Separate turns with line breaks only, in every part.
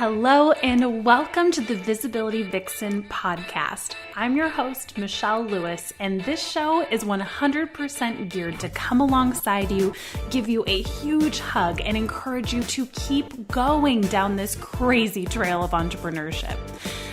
Hello and welcome to the Visibility Vixen podcast. I'm your host, Michelle Lewis, and this show is 100% geared to come alongside you, give you a huge hug, and encourage you to keep going down this crazy trail of entrepreneurship.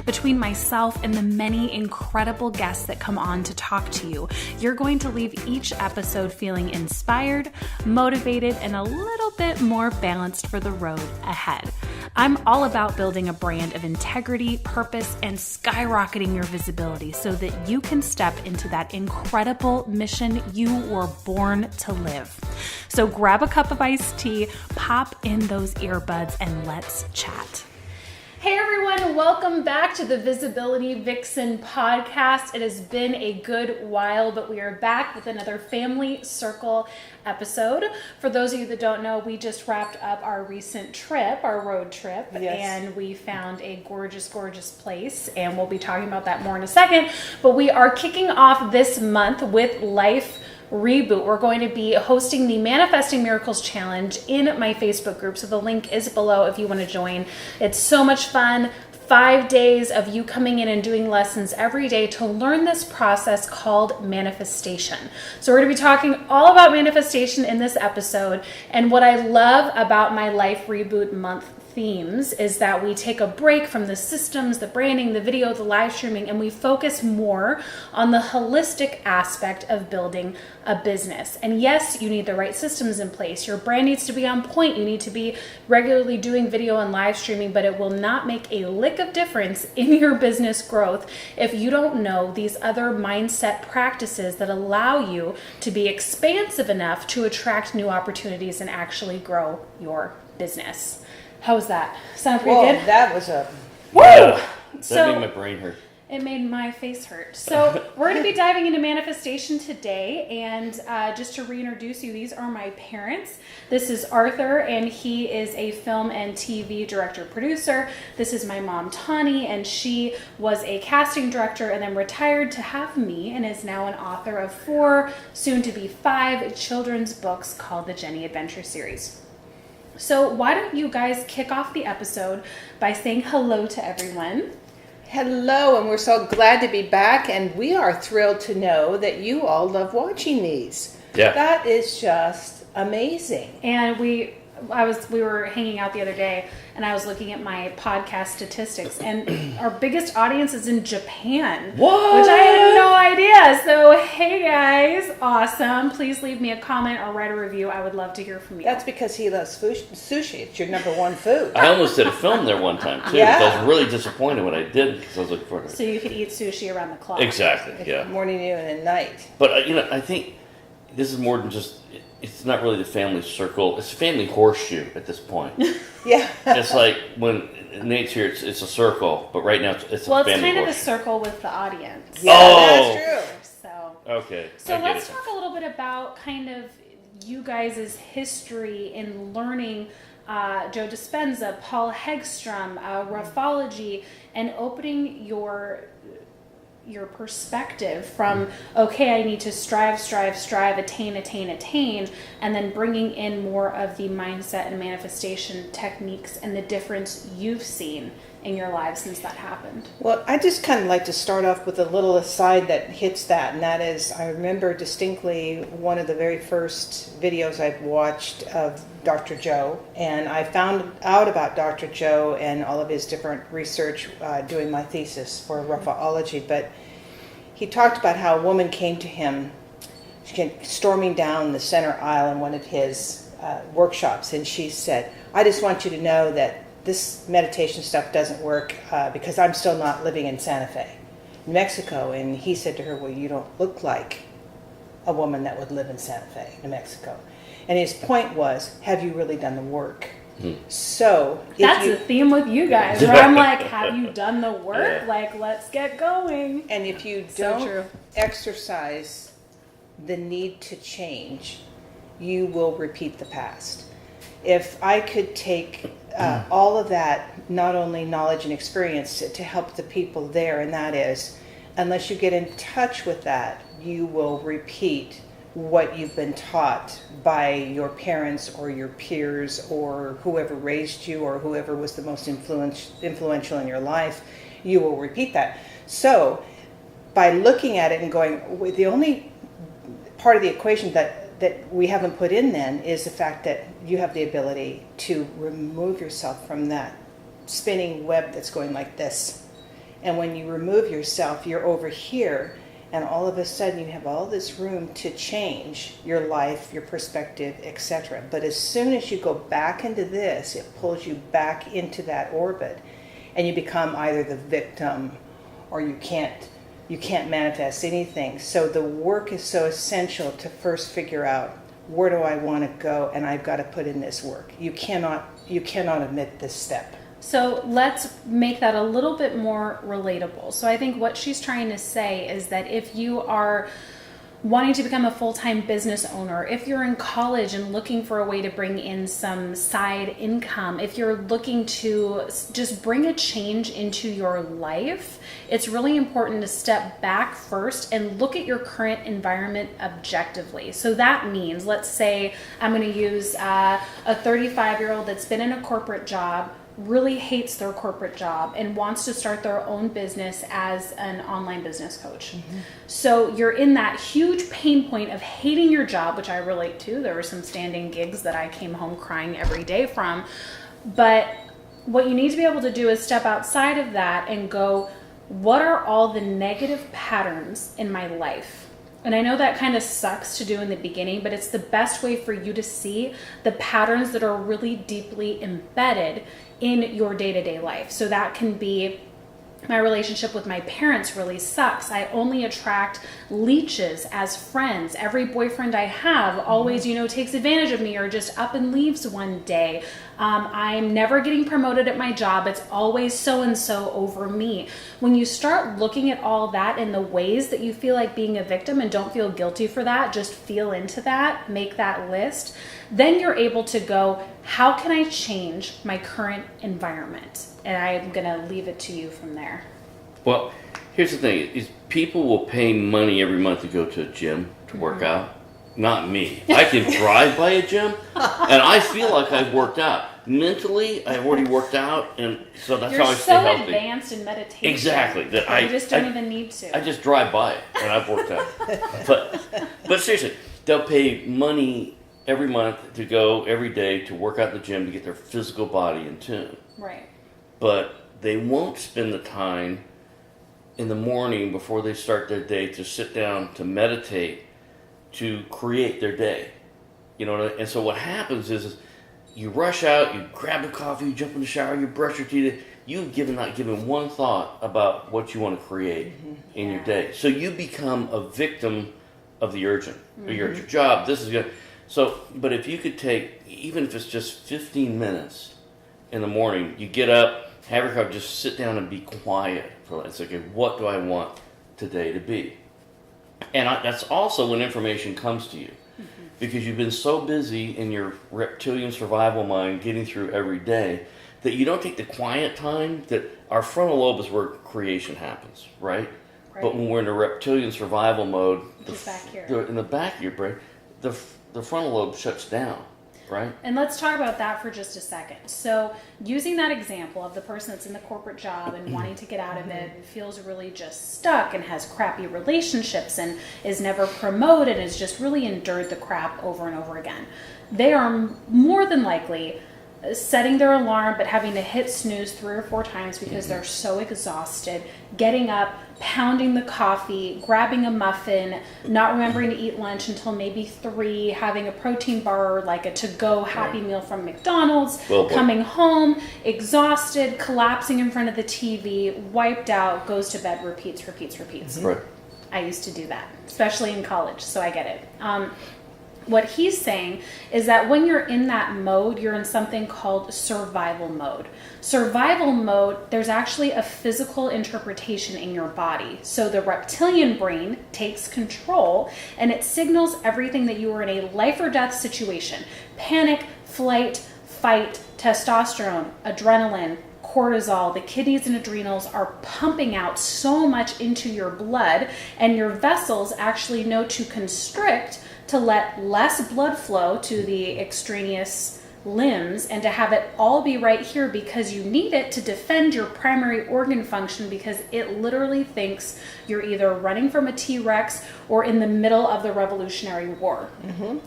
Between myself and the many incredible guests that come on to talk to you, you're going to leave each episode feeling inspired, motivated, and a little bit more balanced for the road ahead. I'm all about building a brand of integrity, purpose, and skyrocketing your visibility so that you can step into that incredible mission you were born to live. So grab a cup of iced tea, pop in those earbuds, and let's chat. Hey everyone, welcome back to the Visibility Vixen podcast. It has been a good while, but we are back with another Family Circle episode. For those of you that don't know, we just wrapped up our recent trip, our road trip, and we found a gorgeous, gorgeous place, and we'll be talking about that more in a second. But we are kicking off this month with Life Reboot. We're going to be hosting the Manifesting Miracles Challenge in my Facebook group. So the link is below if you want to join. It's so much fun. 5 days of you coming in and doing lessons every day to learn this process called manifestation. So we're going to be talking all about manifestation in this episode. And what I love about my Life Reboot month themes is that we take a break from the systems, the branding, the video, the live streaming, and we focus more on the holistic aspect of building a business. And yes, you need the right systems in place. Your brand needs to be on point. You need to be regularly doing video and live streaming, but it will not make a lick of difference in your business growth if you don't know these other mindset practices that allow you to be expansive enough to attract new opportunities and actually grow your business. How was that? Sound pretty good?
That was a...
Woo!
Yeah, that made my brain hurt.
It made my face hurt. So we're going to be diving into manifestation today. And just to reintroduce you, these are my parents. This is Arthur, and he is a film and TV director producer. This is my mom, Tani, and she was a casting director and then retired to have me and is now an author of 4, soon to be 5 children's books called the Jenny Adventure Series. So why don't you guys kick off the episode by saying hello to everyone.
Hello, and we're so glad to be back, and we are thrilled to know that you all love watching these.
Yeah.
That is just amazing.
And we were hanging out the other day, and I was looking at my podcast statistics, and our biggest audience is in Japan.
What?
Which I had no idea. So, hey guys, awesome. Please leave me a comment or write a review. I would love to hear from you.
That's because he loves sushi. It's your number one food.
I almost did a film there one time, too.
Yeah.
I was really disappointed when I did because I was looking for it.
So you could eat sushi around the clock.
Exactly, yeah.
Morning, noon, and night.
But, I think this is more than just... It's not really the family circle. It's a family horseshoe at this point.
Yeah.
It's like when Nate's here, it's a circle, but right now it's a family horseshoe.
Well, it's kind of a circle with the audience.
Yeah,
Oh.
that's true.
So,
Okay.
let's talk a little bit about kind of you guys' history in learning JoeDispenza, Paul Hegstrom, Raphology, and opening your perspective from, okay, I need to strive, attain, and then bringing in more of the mindset and manifestation techniques and the difference you've seen in your lives since that happened.
Well, I just kind of like to start off with a little aside that hits that, and that is, I remember distinctly one of the very first videos I've watched of Dr. Joe, and I found out about Dr. Joe and all of his different research doing my thesis for Raphology, but he talked about how a woman came to him, she came storming down the center aisle in one of his workshops, and she said, I just want you to know that this meditation stuff doesn't work because I'm still not living in Santa Fe, New Mexico. And he said to her, well, you don't look like a woman that would live in Santa Fe, New Mexico. And his point was, have you really done the work? So
that's a theme with you guys, where I'm like, have you done the work?
Yeah.
Like, let's get going.
And if you don't exercise the need to change, you will repeat the past. If I could take all of that, not only knowledge and experience, to help the people there, and that is, unless you get in touch with that, you will repeat what you've been taught by your parents or your peers or whoever raised you or whoever was the most influential in your life, you will repeat that. So by looking at it and going, the only part of the equation that we haven't put in then is the fact that you have the ability to remove yourself from that spinning web that's going like this. And when you remove yourself, you're over here, and all of a sudden you have all this room to change your life, your perspective, etc. But as soon as you go back into this, it pulls you back into that orbit, and you become either the victim or you can't manifest anything. So the work is so essential to first figure out, where do I want to go, and I've got to put in this work. You cannot omit this step.
So let's make that a little bit more relatable. So I think what she's trying to say is that if you are wanting to become a full-time business owner, if you're in college and looking for a way to bring in some side income, if you're looking to just bring a change into your life, it's really important to step back first and look at your current environment objectively. So that means, let's say I'm going to use a 35-year-old that's been in a corporate job, really hates their corporate job and wants to start their own business as an online business coach. Mm-hmm. So you're in that huge pain point of hating your job, which I relate to. There were some standing gigs that I came home crying every day from. But what you need to be able to do is step outside of that and go, what are all the negative patterns in my life? And I know that kind of sucks to do in the beginning, but it's the best way for you to see the patterns that are really deeply embedded in your day-to-day life. So that can be, my relationship with my parents really sucks. I only attract leeches as friends. Every boyfriend I have always, takes advantage of me or just up and leaves one day. I'm never getting promoted at my job. It's always so-and-so over me. When you start looking at all that in the ways that you feel like being a victim, and don't feel guilty for that, just feel into that, make that list, then you're able to go, how can I change my current environment? And I'm going to leave it to you from there.
Well, here's the thing, is people will pay money every month to go to a gym to work out. Not me. I can drive by a gym, and I feel like I've worked out. Mentally, I've already worked out, and so that's how I stay healthy.
You're so advanced in meditation.
Exactly. That
you just don't even need to.
I just drive by it, and I've worked out. But seriously, they'll pay money every month to go every day to work out in the gym to get their physical body in tune.
Right.
But they won't spend the time in the morning before they start their day to sit down to meditate, to create their day. And so what happens is you rush out, you grab a coffee, you jump in the shower, you brush your teeth. You've not given one thought about what you want to create in your day. So you become a victim of the urgent. You're at your job, this is good. So, but if you could take, even if it's just 15 minutes in the morning, you get up, have your coffee, just sit down and be quiet for it's like, okay, what do I want today to be? And that's also when information comes to you, because you've been so busy in your reptilian survival mind getting through every day that you don't take the quiet time. That our frontal lobe is where creation happens, right? But when we're in a reptilian survival mode, in the back of your brain, the frontal lobe shuts down, right?
And let's talk about that for just a second. So using that example of the person that's in the corporate job and wanting to get out of it and feels really just stuck and has crappy relationships and is never promoted and has just really endured the crap over and over again. They are more than likely setting their alarm but having to hit snooze 3 or 4 times because they're so exhausted, getting up, pounding the coffee, grabbing a muffin, not remembering to eat lunch until maybe 3, having a protein bar or like a to-go Happy Meal from McDonald's, coming home, exhausted, collapsing in front of the TV, wiped out, goes to bed, repeats.
Right.
I used to do that, especially in college, so I get it. What he's saying is that when you're in that mode, you're in something called survival mode. Survival mode, there's actually a physical interpretation in your body. So the reptilian brain takes control and it signals everything that you are in a life or death situation. Panic, flight, fight, testosterone, adrenaline, cortisol, the kidneys and adrenals are pumping out so much into your blood, and your vessels actually know to constrict to let less blood flow to the extraneous limbs and to have it all be right here because you need it to defend your primary organ function, because it literally thinks you're either running from a T-Rex or in the middle of the Revolutionary War,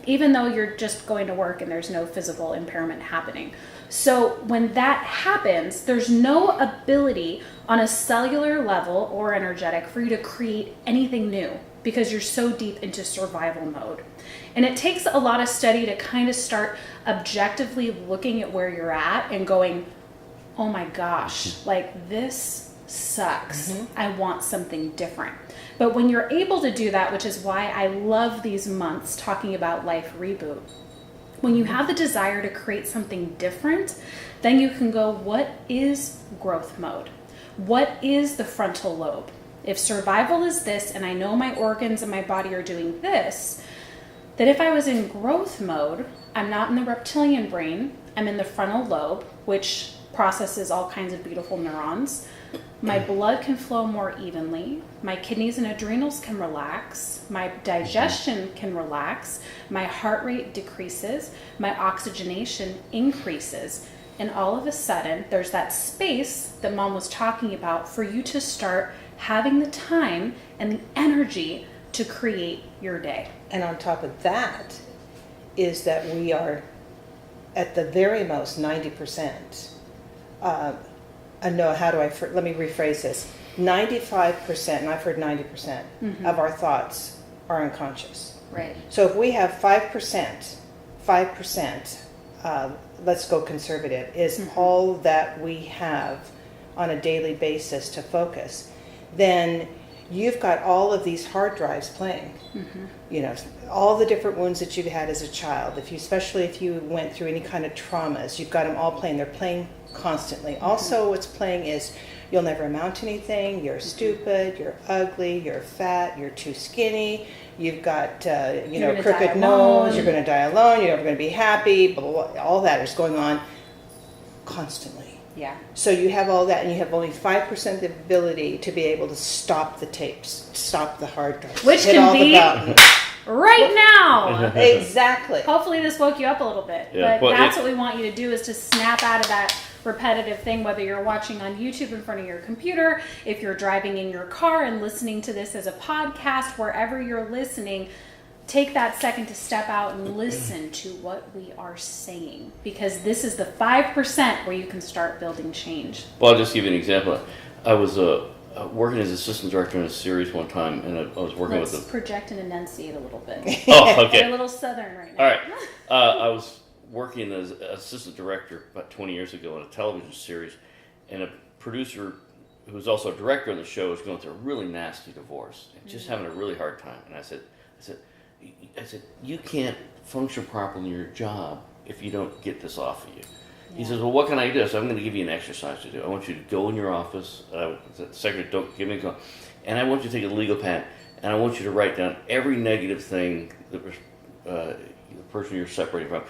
even though you're just going to work and there's no physical impairment happening. So when that happens, there's no ability on a cellular level or energetic for you to create anything new because you're so deep into survival mode. And it takes a lot of study to kind of start objectively looking at where you're at and going, oh my gosh, like this sucks. I want something different. But when you're able to do that, which is why I love these months talking about life reboot, when you have the desire to create something different, then you can go, what is growth mode? What is the frontal lobe? If survival is this, and I know my organs and my body are doing this, that if I was in growth mode, I'm not in the reptilian brain, I'm in the frontal lobe, which processes all kinds of beautiful neurons. My blood can flow more evenly. My kidneys and adrenals can relax. My digestion can relax. My heart rate decreases. My oxygenation increases. And all of a sudden, there's that space that Mom was talking about for you to start having the time and the energy to create your day.
And on top of that is that we are at the very most 90%. No, how do let me rephrase this. 95%, and I've heard 90% of our thoughts are unconscious.
Right.
So if we have 5%, let's go conservative, is all that we have on a daily basis to focus, then you've got all of these hard drives playing. You know, all the different wounds that you've had as a child, especially if you went through any kind of traumas, you've got them all playing. They're playing constantly. Also, what's playing is you'll never amount to anything, you're stupid, you're ugly, you're fat, you're too skinny, you've got crooked nose, you're going to die alone, you're never going to be happy, blah, blah, blah. All that is going on constantly.
Yeah.
So you have all that, and you have only 5% the ability to be able to stop the tapes, stop the hard drive,
which
hit
can
all
be
the buttons.
right now.
Exactly.
Hopefully this woke you up a little bit.
Yeah,
but that's what we want you to do, is to snap out of that repetitive thing, whether you're watching on YouTube in front of your computer, if you're driving in your car and listening to this as a podcast, wherever you're listening. Take that second to step out and listen to what we are saying, because this is the 5% where you can start building change.
Well, I'll just give you an example. I was working as assistant director in a series one time, and I was working with
Let's project and enunciate a little bit.
Oh, okay.
You're a little southern right now.
All right. I was working as assistant director about 20 years ago in a television series, and a producer who was also a director on the show was going through a really nasty divorce and just having a really hard time. And I said, you can't function properly in your job if you don't get this off of you. Yeah. He says, well, what can I do? So I'm going to give you an exercise to do. I want you to go in your office. The secretary, don't give me a call. And I want you to take a legal pad, and I want you to write down every negative thing that the person you're separating from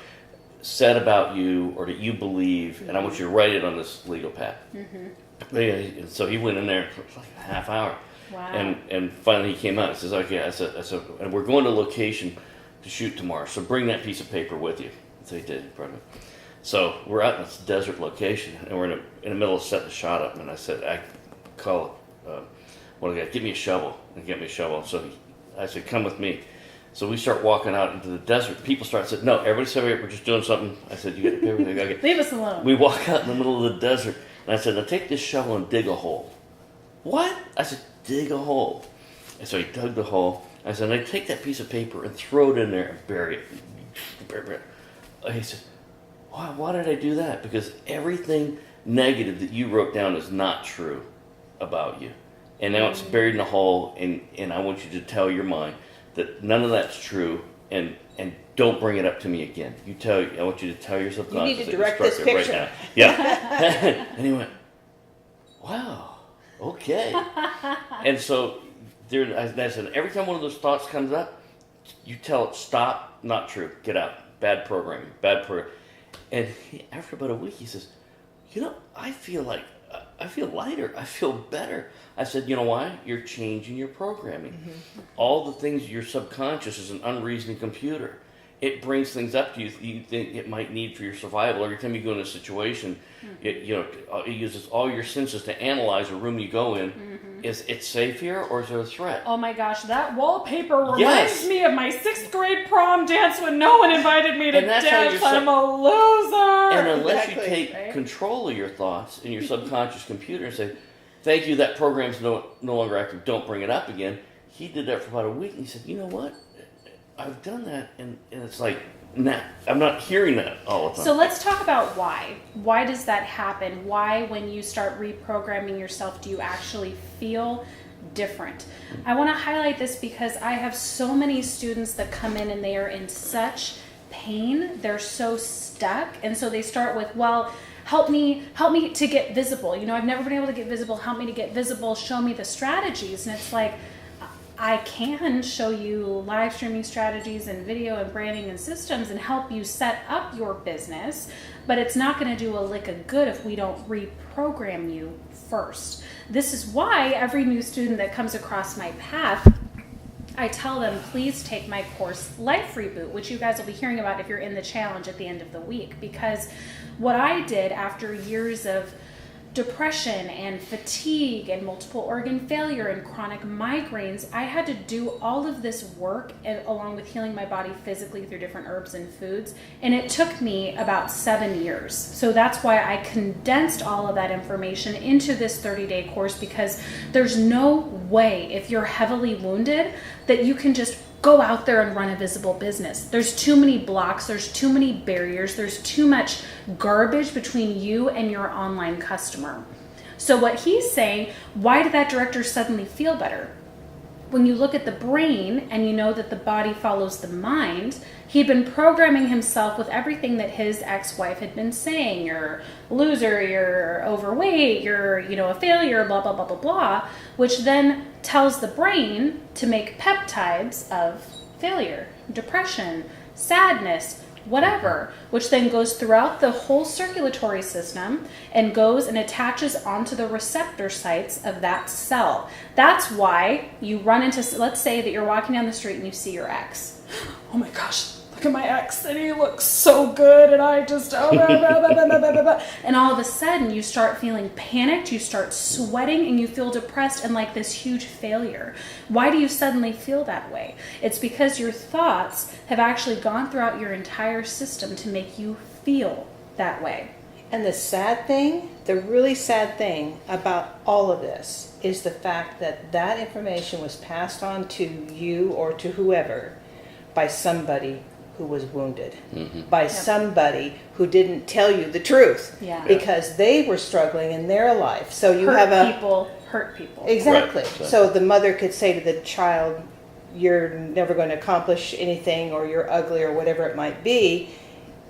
said about you or that you believe, and I want you to write it on this legal pad. And so he went in there for like a half hour. Wow. And finally he came out and says, okay, I said, and we're going to location to shoot tomorrow, so bring that piece of paper with you. So he did. So we're out in this desert location, and we're in the middle of setting the shot up, and I said, I call one guy, give me a shovel, and get me a shovel. So I said, come with me. So we start walking out into the desert. People start saying, no, everybody said we're just doing something. I said, you got the paper? Okay.
Leave us alone.
We walk out in the middle of the desert, and I said, now take this shovel and dig a hole. What? I said, dig a hole. And so he dug the hole. I said, now take that piece of paper and throw it in there and bury it. He said, why did I do that? Because everything negative that you wrote down is not true about you. And now it's buried in a hole, and I want you to tell your mind that none of that's true, and don't bring it up to me again. I want you to tell yourself
you need to direct this picture.
Right now. Yeah. And he went, wow, okay. And so I said, every time one of those thoughts comes up, you tell it, stop, not true, get out, bad programming, bad program. And after about a week, he says, I feel like I feel lighter. I feel better. I said, you know why? You're changing your programming. All the things, your subconscious is an unreasoning computer. It brings things up to you that you think it might need for your survival. Every time you go in a situation, it uses all your senses to analyze a room you go in. Is it safe here or is there a threat?
Oh my gosh, that wallpaper reminds me of my 6th grade prom dance when no one invited me to dance. I'm a loser.
And unless you take control of your thoughts in your subconscious computer and say, thank you, that program's no longer active, don't bring it up again. He did that for about a week and he said, you know what? I've done that, and it's like, nah, I'm not hearing that all the time.
So let's talk about why. Why does that happen? Why, when you start reprogramming yourself, do you actually feel different? I want to highlight this because I have so many students that come in and they are in such pain. They're so stuck, and so they start with, well, help me to get visible. I've never been able to get visible. Help me to get visible. Show me the strategies. And it's like, I can show you live streaming strategies and video and branding and systems and help you set up your business, but it's not going to do a lick of good if we don't reprogram you first. This is why every new student that comes across my path, I tell them, please take my course, Life Reboot, which you guys will be hearing about if you're in the challenge at the end of the week. Because what I did after years of depression and fatigue and multiple organ failure and chronic migraines, I had to do all of this work along with healing my body physically through different herbs and foods. And it took me about 7 years. So that's why I condensed all of that information into this 30-day course, because there's no way, if you're heavily wounded, that you can just go out there and run a visible business. There's too many blocks, there's too many barriers, there's too much garbage between you and your online customer. So what he's saying, why did that director suddenly feel better? When you look at the brain and you know that the body follows the mind, he'd been programming himself with everything that his ex-wife had been saying. You're a loser, you're overweight, you're, a failure, blah, blah, blah, blah, blah, which then tells the brain to make peptides of failure, depression, sadness, whatever, which then goes throughout the whole circulatory system and goes and attaches onto the receptor sites of that cell. That's why you run into, let's say that you're walking down the street and you see your ex. Oh my gosh, look at my ex and he looks so good and I just, and all of a sudden you start feeling panicked, you start sweating, and you feel depressed and like this huge failure. Why do you suddenly feel that way? It's because your thoughts have actually gone throughout your entire system to make you feel that way.
And the really sad thing about all of this is the fact that that information was passed on to you or to whoever by somebody who was wounded, by somebody who didn't tell you the truth, because they were struggling in their life. So you
hurt people.
Exactly.
Right.
So the mother could say to the child, you're never going to accomplish anything, or you're ugly, or whatever it might be.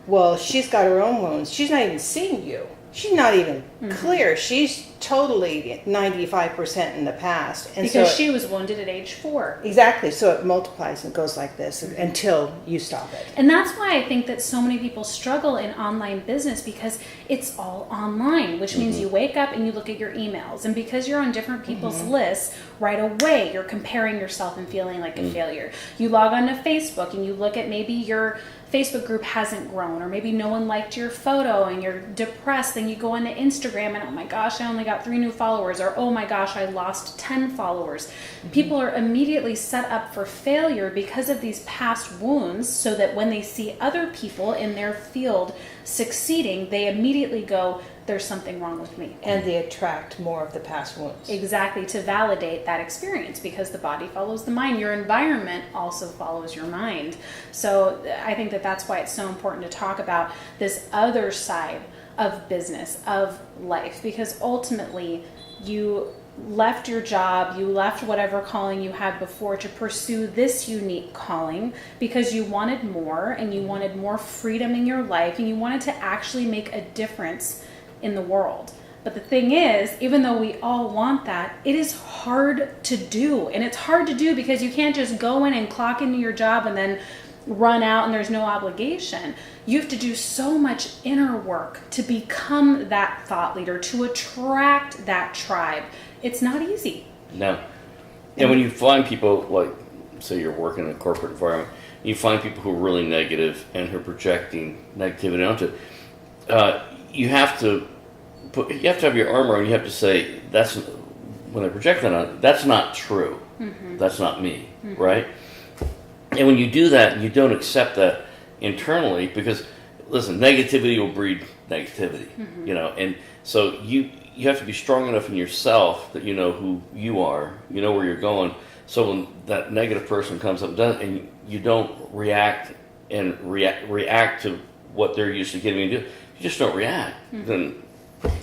Well, she's got her own wounds. She's not even seeing you. She's not even clear. She's totally 95% in the past. And
because she was wounded at age 4.
Exactly. So it multiplies and goes like this until you stop it.
And that's why I think that so many people struggle in online business, because it's all online, which means you wake up and you look at your emails. And because you're on different people's lists, right away you're comparing yourself and feeling like a failure. You log on to Facebook and you look at maybe your Facebook group hasn't grown, or maybe no one liked your photo and you're depressed. Then you go onto Instagram and, oh my gosh, I only got 3 new followers, or oh my gosh, I lost 10 followers. People are immediately set up for failure because of these past wounds, so that when they see other people in their field succeeding, they immediately go, there's something wrong with me.
And they attract more of the past wounds.
Exactly, to validate that experience, because the body follows the mind. Your environment also follows your mind. So I think that that's why it's so important to talk about this other side of business, of life, because ultimately you left your job, you left whatever calling you had before to pursue this unique calling because you wanted more, and you wanted more freedom in your life, and you wanted to actually make a difference in the world. But the thing is, even though we all want that, it is hard to do. And it's hard to do because you can't just go in and clock into your job and then run out and there's no obligation. You have to do so much inner work to become that thought leader, to attract that tribe. It's not easy.
No. And when you find people, like, say you're working in a corporate environment, you find people who are really negative and who are projecting negativity onto it, you have to have your armor on. You have to say, that's, when they project that on, that's not true. Mm-hmm. That's not me, mm-hmm. right? And when you do that, you don't accept that internally, because, listen, negativity will breed negativity, mm-hmm. And so you have to be strong enough in yourself that you know who you are, you know where you're going. So when that negative person comes up and you don't react to what they're used to getting you to do, you just don't react. Mm-hmm. Then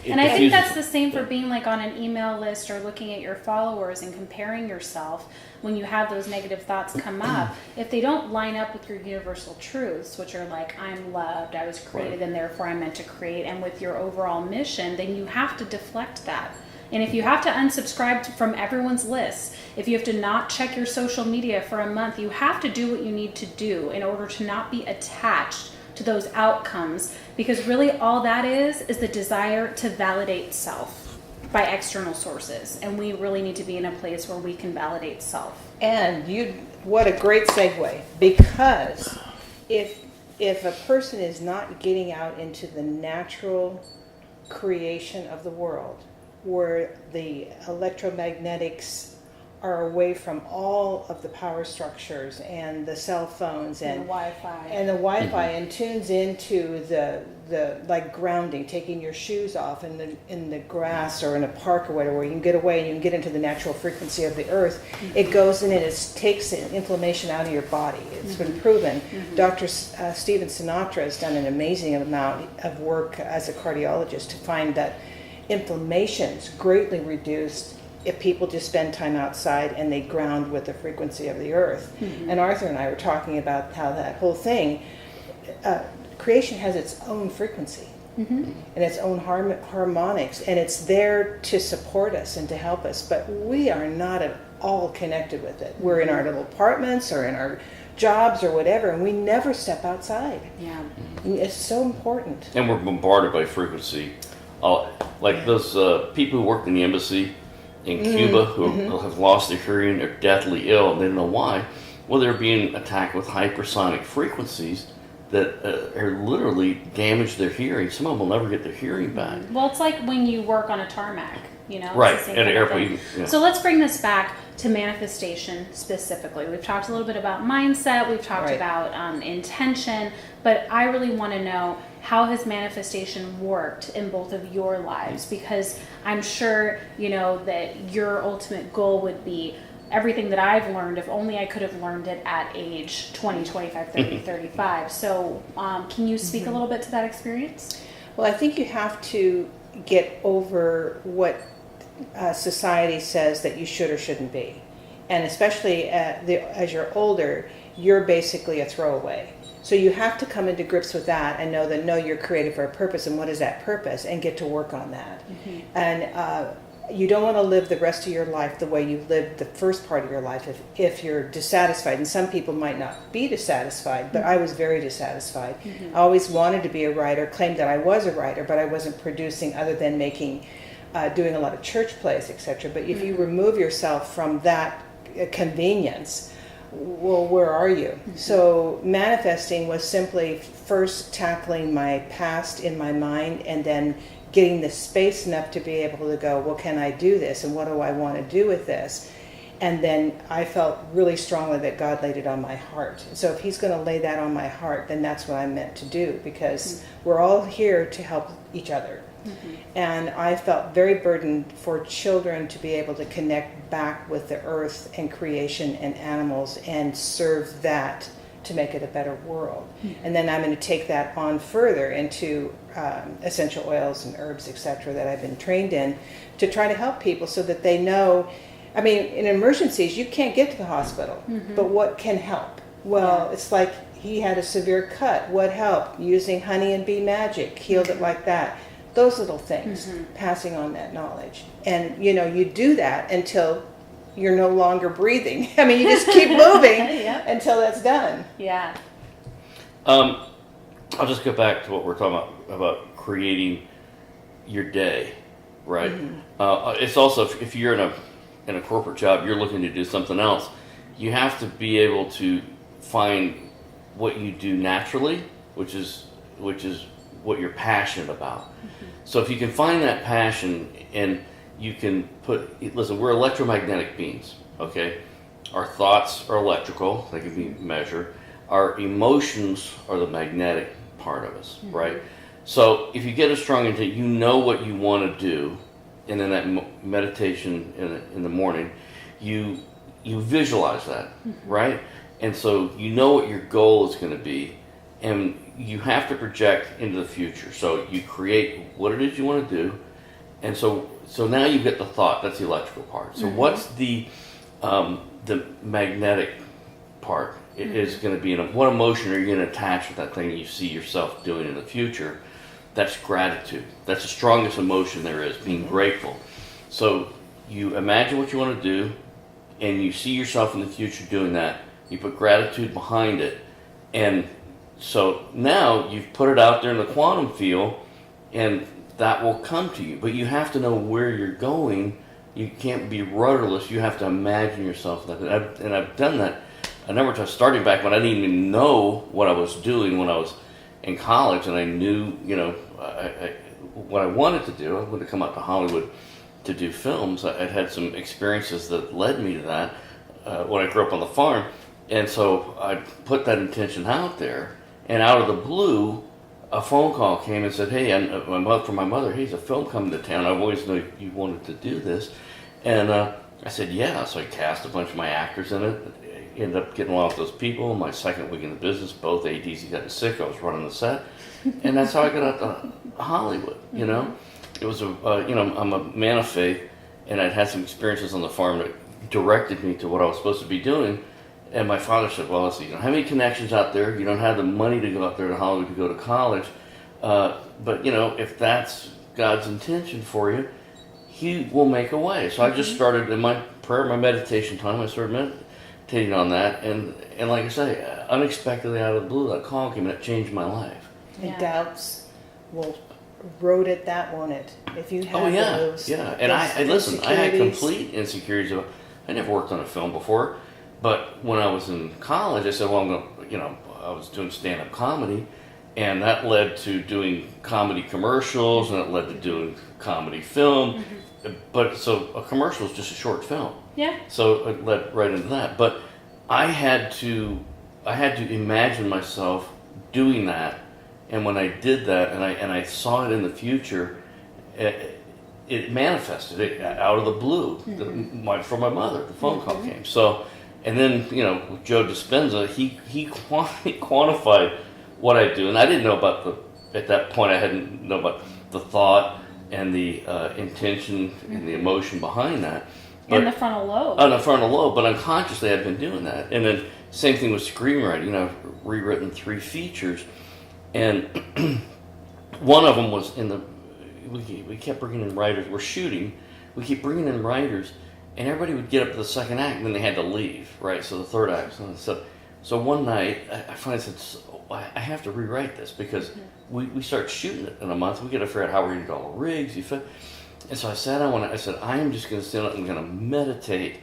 and I think that's the same for being like on an email list or looking at your followers and comparing yourself. When you have those negative thoughts come up, if they don't line up with your universal truths, which are like, I'm loved, I was created, and therefore I'm meant to create, and with your overall mission, then you have to deflect that. And if you have to unsubscribe from everyone's lists, if you have to not check your social media for a month, you have to do what you need to do in order to not be attached to those outcomes, because really all that is the desire to validate self by external sources, and we really need to be in a place where we can validate self.
And what a great segue, because if a person is not getting out into the natural creation of the world, where the electromagnetics are away from all of the power structures and the cell phones and the Wi-Fi
mm-hmm.
and tunes into the like grounding, taking your shoes off in the grass or in a park or whatever, where you can get away and you can get into the natural frequency of the earth. Mm-hmm. It goes in and it takes inflammation out of your body. It's mm-hmm. been proven. Mm-hmm. Dr. Stephen Sinatra has done an amazing amount of work as a cardiologist to find that inflammation's greatly reduced if people just spend time outside and they ground with the frequency of the earth. Mm-hmm. And Arthur and I were talking about how that whole thing, creation has its own frequency mm-hmm. and its own harmonics, and it's there to support us and to help us, but we are not at all connected with it. We're in our little apartments or in our jobs or whatever, and we never step outside.
Yeah,
it's so important.
And we're bombarded by frequency. Like those people who worked in the embassy in Cuba who mm-hmm. have lost their hearing, they're deathly ill, and they don't know why. Well, they're being attacked with hypersonic frequencies that are literally damage their hearing. Some of them will never get their hearing back.
Well, it's like when you work on a tarmac,
right, at an airport. Yeah.
So let's bring this back to manifestation specifically. We've talked a little bit about mindset, we've talked about intention, but I really want to know, how has manifestation worked in both of your lives? Because I'm sure, that your ultimate goal would be everything that I've learned, if only I could have learned it at age 20, 25, 30, 35. So can you speak a little bit to that experience?
Well, I think you have to get over what society says that you should or shouldn't be. And especially as you're older, you're basically a throwaway. So you have to come into grips with that and know that, no, you're created for a purpose, and what is that purpose, and get to work on that. Mm-hmm. And you don't want to live the rest of your life the way you lived the first part of your life if you're dissatisfied. And some people might not be dissatisfied, but I was very dissatisfied. Mm-hmm. I always wanted to be a writer, claimed that I was a writer, but I wasn't producing other than doing a lot of church plays, etc. But if you remove yourself from that convenience, well, where are you? Mm-hmm. So manifesting was simply first tackling my past in my mind, and then getting the space enough to be able to go, well, can I do this? And what do I want to do with this? And then I felt really strongly that God laid it on my heart. So if he's going to lay that on my heart, then that's what I'm meant to do, because we're all here to help each other. Mm-hmm. And I felt very burdened for children to be able to connect back with the earth and creation and animals and serve that to make it a better world. Mm-hmm. And then I'm going to take that on further into essential oils and herbs, etc., that I've been trained in, to try to help people so that they know. I mean, in emergencies, you can't get to the hospital, but what can help? Well, it's like he had a severe cut. What helped? Using honey and bee magic, healed it like that. Those little things, passing on that knowledge. And, you do that until you're no longer breathing. I mean, you just keep moving until that's done.
Yeah.
I'll just go back to what we're talking about creating your day, right? It's also if you're in a corporate job, you're looking to do something else. You have to be able to find what you do naturally, which is what you're passionate about. So if you can find that passion and you can listen, we're electromagnetic beings, okay? Our thoughts are electrical, they can be measured. Our emotions are the magnetic part of us, right? So if you get a strong intent, you know what you want to do, and in that meditation in the morning, you visualize that, right? And so you know what your goal is going to be, and you have to project into the future. So you create what it is you want to do, and so now you get the thought. That's the electrical part. So what's the magnetic part? It is going to be what emotion are you going to attach with that thing you see yourself doing in the future? That's gratitude. That's the strongest emotion there is, being grateful. So you imagine what you want to do, and you see yourself in the future doing that. You put gratitude behind it, and so now you've put it out there in the quantum field, and that will come to you. But you have to know where you're going. You can't be rudderless. You have to imagine yourself that. And I've done that a number of times, starting back when I didn't even know what I was doing when I was in college, and I knew, what I wanted to do. I wanted to come out to Hollywood to do films. I'd had some experiences that led me to that when I grew up on the farm. And so I put that intention out there, and out of the blue, a phone call came and said, "Hey, from my mother, hey, there's a film coming to town. I've always known you wanted to do this." And I said, "Yeah." So I cast a bunch of my actors in it. Ended up getting along with those people. My second week in the business, both ADs got sick. I was running the set, and that's how I got out to Hollywood. It was I'm a man of faith, and I'd had some experiences on the farm that directed me to what I was supposed to be doing. And my father said, "Well, listen, you don't have any connections out there. You don't have the money to go out there to Hollywood to go to college. But if that's God's intention for you, He will make a way." So I just started in my prayer, my meditation time. I started meditating on that, and like I say, unexpectedly out of the blue, that call came and it changed my life.
And doubts will road it, that won't it? If you have those,
and I listen. I had complete insecurities about. I never worked on a film before. But when I was in college, I said, well, I'm going I was doing stand-up comedy, and that led to doing comedy commercials, and it led to doing comedy film. But so a commercial is just a short film.
Yeah.
So it led right into that. But I had to imagine myself doing that, and when I did that, and I saw it in the future, it manifested it out of the blue. From my mother, the phone call came. So. And then, with JoeDispenza, he quantified what I do. And I didn't know at that point, I hadn't know about the thought and the intention and the emotion behind that.
And the frontal lobe.
On the frontal lobe, but unconsciously I'd been doing that. And then same thing with screenwriting. I've rewritten 3 features. And one of them was we kept bringing in writers. We're shooting. We keep bringing in writers. And everybody would get up to the second act, and then they had to leave, right? So the third act. So one night, I finally said, I have to rewrite this because we start shooting it in a month. We got to figure out how we're going to do all the rigs. And so I sat down, I said, I am just going to sit up and going to meditate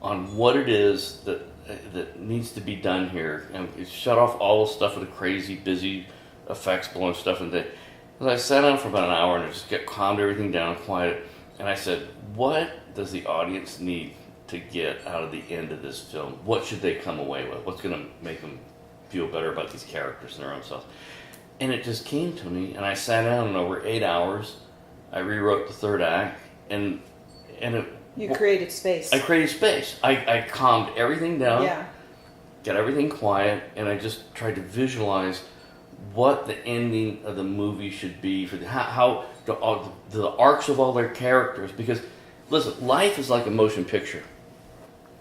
on what it is that needs to be done here. And shut off all the stuff with the crazy, busy effects, blowing stuff in the day. So I sat down for about an hour, and I just calmed everything down, quiet. And I said, what does the audience need to get out of the end of this film? What should they come away with? What's going to make them feel better about these characters and their own selves? And it just came to me, and I sat down, and over 8 hours, I rewrote the third act, and
you created space.
I created space. I calmed everything down, got everything quiet, and I just tried to visualize what the ending of the movie should be for how the arcs of all their characters. Because listen, life is like a motion picture.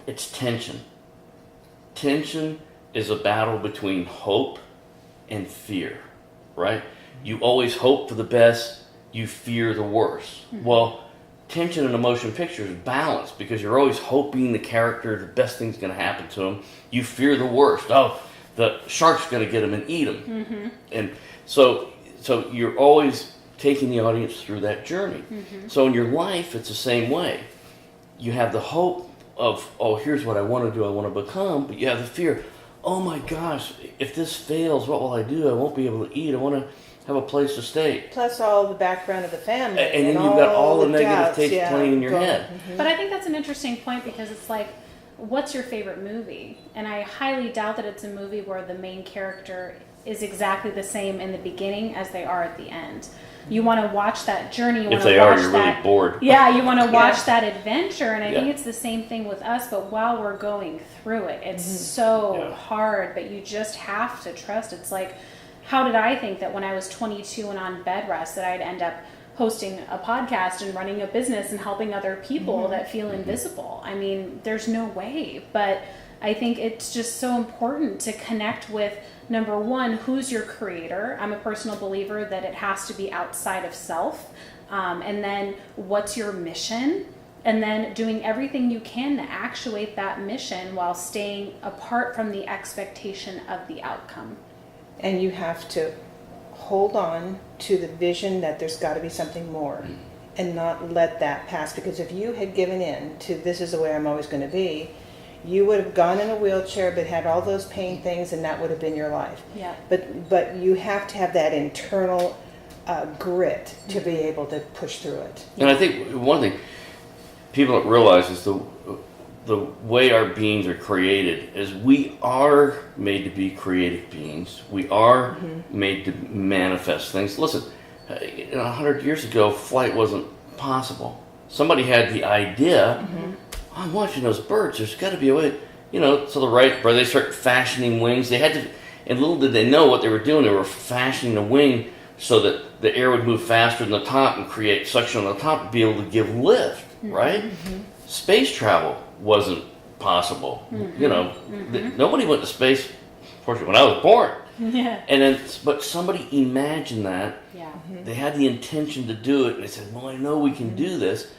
It's tension. Tension is a battle between hope and fear, right? You always hope for the best, you fear the worst. Well, tension in a motion picture is balanced because you're always hoping the character, the best thing's going to happen to them. You fear the worst. Oh, the shark's going to get them and eat them. And so you're always taking the audience through that journey. So in your life, it's the same way. You have the hope of, oh, here's what I want to do, I want to become, but you have the fear, oh my gosh, if this fails, what will I do? I won't be able to eat. I want to have a place to stay.
Plus all the background of the family.
And then you've got all the negative tapes playing in your head.
But I think that's an interesting point, because it's like, what's your favorite movie? And I highly doubt that it's a movie where the main character is exactly the same in the beginning as they are at the end. You want to watch that journey. You
if they are, you're really bored.
Yeah, you want to watch that adventure. And I think it's the same thing with us, but while we're going through it, it's so hard, but you just have to trust. It's like, how did I think that when I was 22 and on bed rest that I'd end up hosting a podcast and running a business and helping other people that feel invisible? I mean, there's no way. But I think it's just so important to connect with, number one, who's your creator? I'm a personal believer that it has to be outside of self. And then what's your mission? And then doing everything you can to actuate that mission while staying apart from the expectation of the outcome.
And you have to hold on to the vision that there's got to be something more and not let that pass. Because if you had given in to this is the way I'm always going to be, you would have gone in a wheelchair but had all those pain things, and that would have been your life.
Yeah.
But you have to have that internal grit to be able to push through it.
And I think one thing people don't realize is the way our beings are created is we are made to be creative beings. We are made to manifest things. Listen, 100 years ago, flight wasn't possible. Somebody had the idea, I'm watching those birds, there's got to be a way, to the right, where they start fashioning wings. They had to, and little did they know what they were doing. They were fashioning a wing so that the air would move faster than the top and create suction on the top to be able to give lift, right? Space travel wasn't possible. Nobody went to space, fortunately, when I was born. And then, but somebody imagined that. They had the intention to do it, and they said, well, I know we can do this.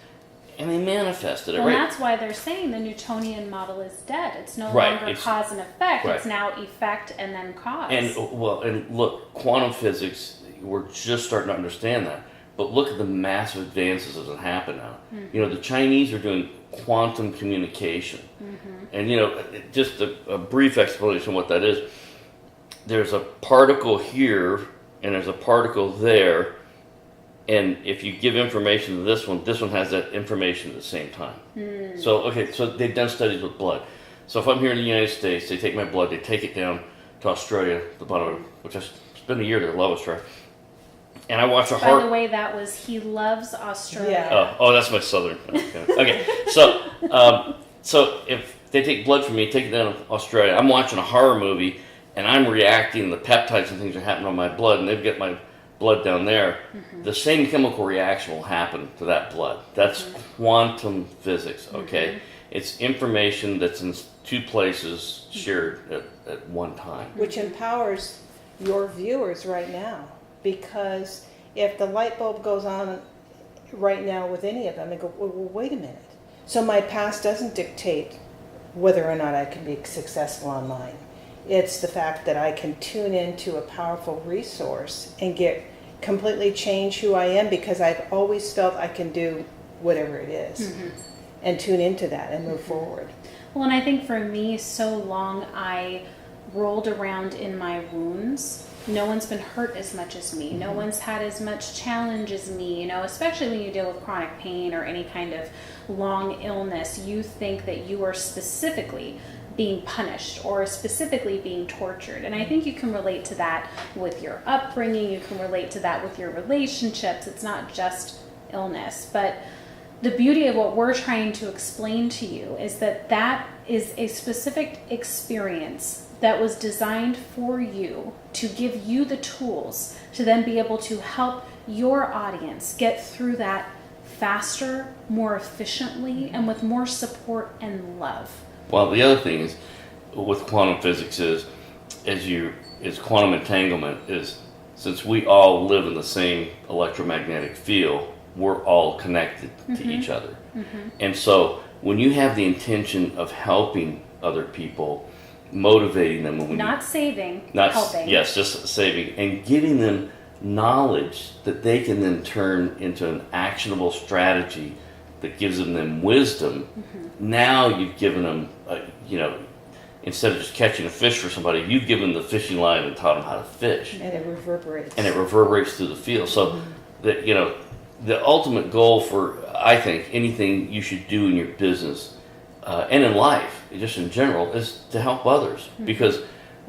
And they manifested it.
Well, that's why they're saying the Newtonian model is dead. It's no longer cause and effect. It's now effect and then cause.
And look, quantum physics, we're just starting to understand that. But look at the massive advances that have happened now. The Chinese are doing quantum communication. And, just a brief explanation of what that is. There's a particle here, and there's a particle there. And if you give information to this one has that information at the same time. So they've done studies with blood. So if I'm here in the United States, they take my blood, they take it down to Australia, the bottom, which has been a year there, love Australia. And I watch a heart.
By the way, that was he loves Australia.
Oh, that's my southern. Okay, so if they take blood from me, take it down to Australia, I'm watching a horror movie, and I'm reacting. The peptides and things are happening on my blood, and they've got my blood down there. The same chemical reaction will happen to that blood. That's quantum physics. Okay, it's information that's in two places shared at one time,
which empowers your viewers right now. Because if the light bulb goes on right now with any of them, they go, well, wait a minute. So my past doesn't dictate whether or not I can be successful online. It's the fact that I can tune into a powerful resource and completely change who I am, because I've always felt I can do whatever it is and tune into that and move forward.
Well, and I think for me, so long I rolled around in my wounds. No one's been hurt as much as me. No one's had as much challenge as me, especially when you deal with chronic pain or any kind of long illness. You think that you are specifically being punished or specifically being tortured. And I think you can relate to that with your upbringing. You can relate to that with your relationships. It's not just illness. But the beauty of what we're trying to explain to you is that that is a specific experience that was designed for you to give you the tools to then be able to help your audience get through that faster, more efficiently, and with more support and love.
Well, the other thing is with quantum physics is quantum entanglement is, since we all live in the same electromagnetic field, we're all connected to each other. And so when you have the intention of helping other people, motivating them. And when
Not saving,
not
helping.
Yes, just saving, and giving them knowledge that they can then turn into an actionable strategy that gives them wisdom. Now you've given them, instead of just catching a fish for somebody, you've given the fishing line and taught them how to fish.
And it reverberates.
And it reverberates through the field. So that, the ultimate goal for, I think, anything you should do in your business and in life, just in general, is to help others. Because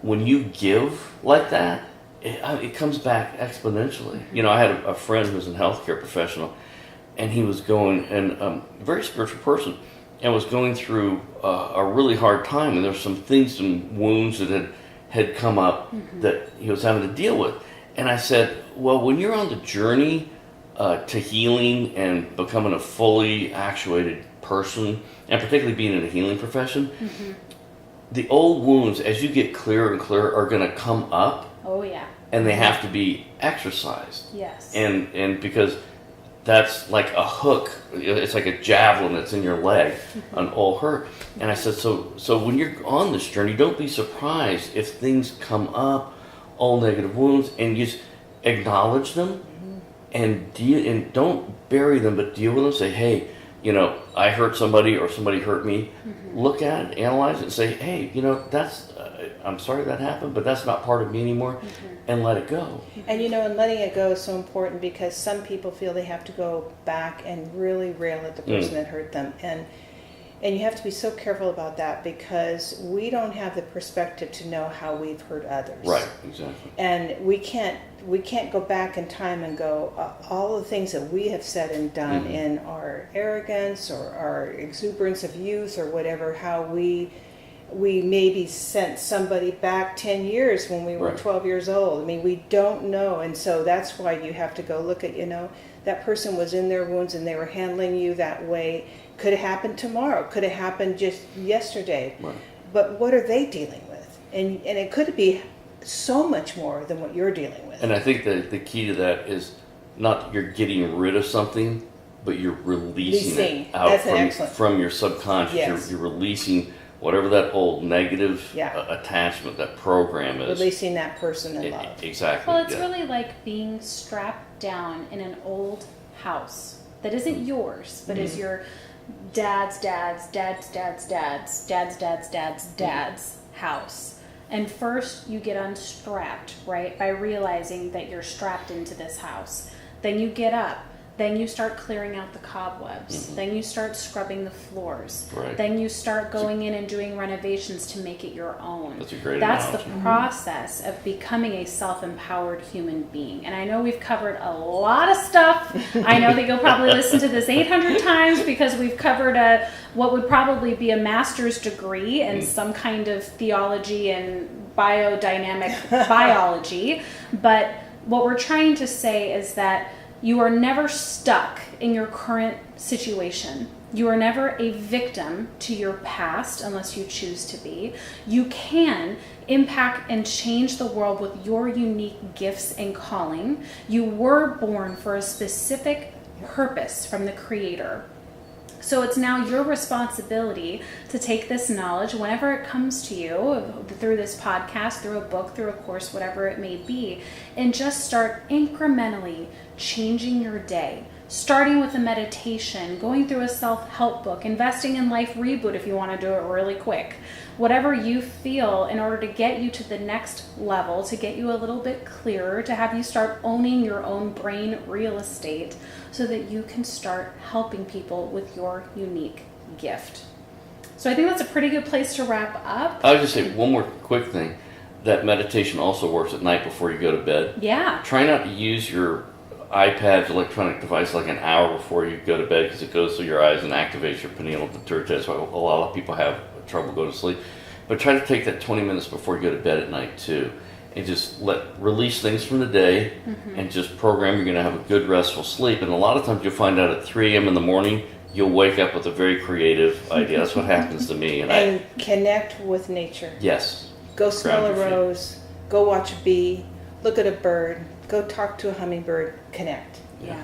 when you give like that, it comes back exponentially. I had a friend who was a healthcare professional, and he was going, and a very spiritual person, and was going through a really hard time. And there were some wounds that had come up that he was having to deal with. And I said, well, when you're on the journey to healing and becoming a fully actuated person, and particularly being in a healing profession, the old wounds, as you get clearer and clearer, are going to come up.
Oh, yeah.
And they have to be exercised.
Yes.
And because that's like a hook, it's like a javelin that's in your leg, an old hurt. And I said, so when you're on this journey, don't be surprised if things come up, all negative wounds, and you just acknowledge them and don't bury them, but deal with them. Say, hey, I hurt somebody or somebody hurt me. Look at it, analyze it, and say, hey, that's I'm sorry that happened, but that's not part of me anymore, and let it go.
And and letting it go is so important, because some people feel they have to go back and really rail at the person that hurt them, and you have to be so careful about that, because we don't have the perspective to know how we've hurt others.
Right, exactly.
And we can't go back in time and go, all the things that we have said and done in our arrogance or our exuberance of youth or whatever, how we maybe sent somebody back 10 years when we were 12 years old. I mean, we don't know. And so that's why you have to go look at, that person was in their wounds and they were handling you that way. Could have happened tomorrow. Could have happened just yesterday.
Right.
But what are they dealing with? And it could be so much more than what you're dealing with.
And I think that the key to that is not that you're getting rid of something, but you're releasing it out from your subconscious.
Yes.
You're releasing whatever that old negative attachment, that program is.
Releasing that person in love.
Exactly.
Well, it's really like being strapped down in an old house that isn't yours, but is your dad's house. And first you get unstrapped, right, by realizing that you're strapped into this house. Then you get up. Then you start clearing out the cobwebs. Then you start scrubbing the floors.
Right.
Then you start going in and doing renovations to make it your own.
That's a great
That's
analogy.
the process of becoming a self-empowered human being. And I know we've covered a lot of stuff. I know that you'll probably listen to this 800 times, because we've covered what would probably be a master's degree in some kind of theology and biodynamic biology. But what we're trying to say is that you are never stuck in your current situation. You are never a victim to your past unless you choose to be. You can impact and change the world with your unique gifts and calling. You were born for a specific purpose from the Creator. So it's now your responsibility to take this knowledge whenever it comes to you, through this podcast, through a book, through a course, whatever it may be, and just start incrementally changing your day. Starting with a meditation, going through a self-help book, investing in Life Reboot if you want to do it really quick. Whatever you feel in order to get you to the next level, to get you a little bit clearer, to have you start owning your own brain real estate so that you can start helping people with your unique gift. So I think that's a pretty good place to wrap up.
I would just say one more quick thing. That meditation also works at night before you go to bed.
Yeah.
Try not to use your iPad's electronic device like an hour before you go to bed, because it goes through your eyes and activates your pineal pituitary. That's why a lot of people have trouble going to sleep. But try to take that 20 minutes before you go to bed at night too, and just release things from the day, and just program you're going to have a good restful sleep. And a lot of times you'll find out at 3 a.m. in the morning you'll wake up with a very creative idea. That's what happens to me.
And connect with nature.
Yes.
Go smell
Ground
a
your feet.
rose. Go watch a bee. Look at a bird. Go talk to a hummingbird. Connect.
Yeah.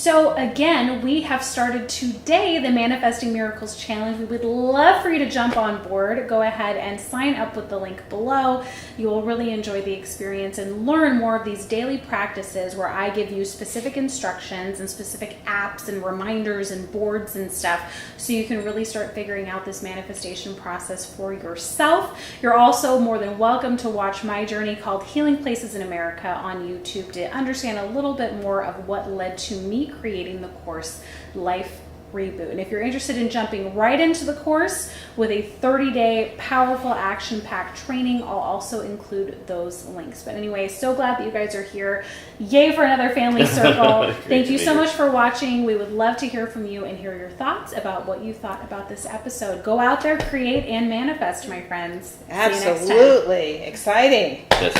So again, we have started today the Manifesting Miracles Challenge. We would love for you to jump on board. Go ahead and sign up with the link below. You will really enjoy the experience and learn more of these daily practices where I give you specific instructions and specific apps and reminders and boards and stuff so you can really start figuring out this manifestation process for yourself. You're also more than welcome to watch my journey called Healing Places in America on YouTube to understand a little bit more of what led to me creating the course Life Reboot. And if you're interested in jumping right into the course with a 30-day powerful action-packed training, I'll also include those links. But anyway, so glad that you guys are here. Yay for another family circle. Thank you so much for watching. We would love to hear from you and hear your thoughts about what you thought about this episode. Go out there, create, and manifest, my friends.
Absolutely. Exciting.
Yes.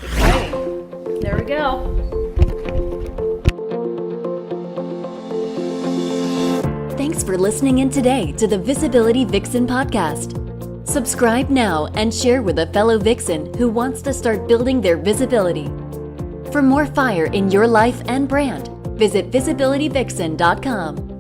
Exciting.
There we go.
Thanks for listening in today to the Visibility Vixen podcast. Subscribe now and share with a fellow Vixen who wants to start building their visibility. For more fire in your life and brand, visit visibilityvixen.com.